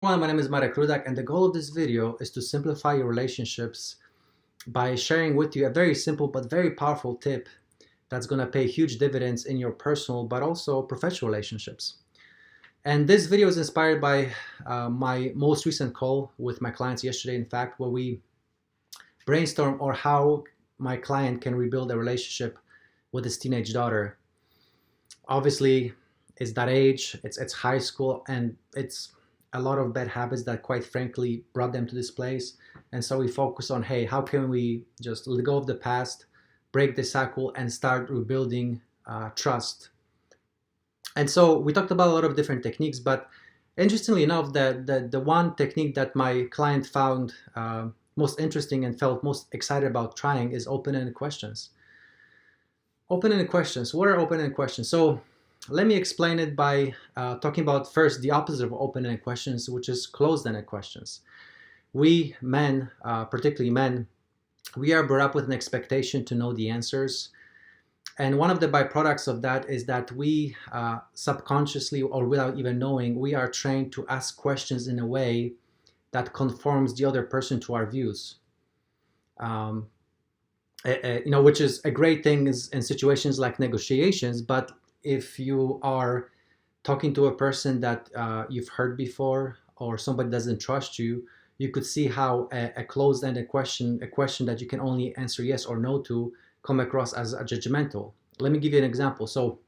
Hi, my name is Marek Rudak, and the goal of this video is to simplify your relationships by sharing with you a very simple but very powerful tip that's going to pay huge dividends in your personal but also professional relationships. And this video is inspired by my most recent call with my clients yesterday, in fact, where we brainstorm on how my client can rebuild a relationship with his teenage daughter. Obviously, it's that age, it's high school, and it's a lot of bad habits that quite frankly brought them to this place. And so we focus on, hey, how can we just let go of the past, break the cycle, and start rebuilding trust. And so we talked about a lot of different techniques, but interestingly enough, the one technique that my client found most interesting and felt most excited about trying is open-ended questions. Open-ended questions. What are open-ended questions? So let me explain it by talking about first the opposite of open-ended questions, which is closed-ended questions. We men, particularly men, we are brought up with an expectation to know the answers. And one of the byproducts of that is that we subconsciously or without even knowing, we are trained to ask questions in a way that conforms the other person to our views. Which is a great thing in situations like negotiations, but if you are talking to a person that you've heard before or somebody doesn't trust you, you could see how a closed-ended question, a question that you can only answer yes or no to, come across as a judgmental. Let me give you an example. So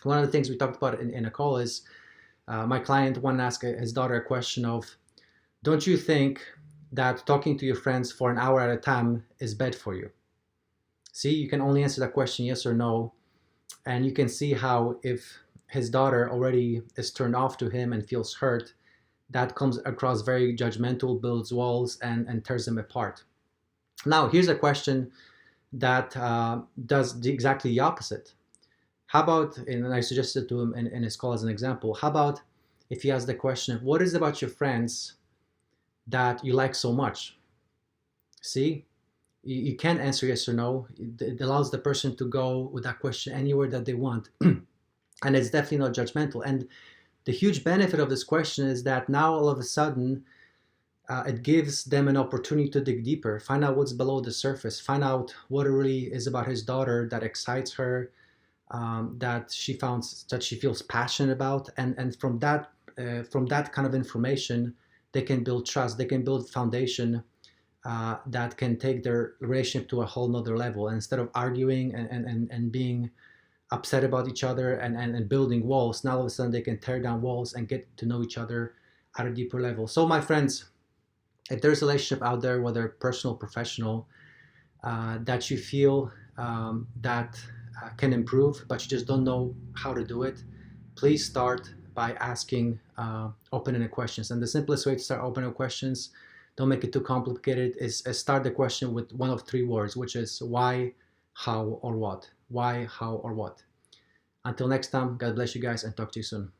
one of the things we talked about in a call is my client wanted to ask his daughter a question of, don't you think that talking to your friends for an hour at a time is bad for you? See, you can only answer that question yes or no. And you can see how if his daughter already is turned off to him and feels hurt, that comes across very judgmental, builds walls, and tears them apart. Now, here's a question that does exactly the opposite. How about, and I suggested to him in his call as an example, how about if he asks the question, what is it about your friends that you like so much? See? You can answer yes or no. It allows the person to go with that question anywhere that they want. And it's definitely not judgmental. And the huge benefit of this question is that now all of a sudden, it gives them an opportunity to dig deeper, find out what's below the surface, find out what it really is about his daughter that excites her, that she feels passionate about. And from that kind of information, they can build trust, they can build foundation that can take their relationship to a whole nother level. And instead of arguing and being upset about each other and building walls, now all of a sudden they can tear down walls and get to know each other at a deeper level. So my friends, if there's a relationship out there, whether personal, professional, that you feel that can improve, but you just don't know how to do it, please start by asking open-ended questions. And the simplest way to start open-ended questions, don't make it too complicated, is start the question with one of three words, which is why, how, or what. Why, how, or what. Until next time, God bless you guys and talk to you soon.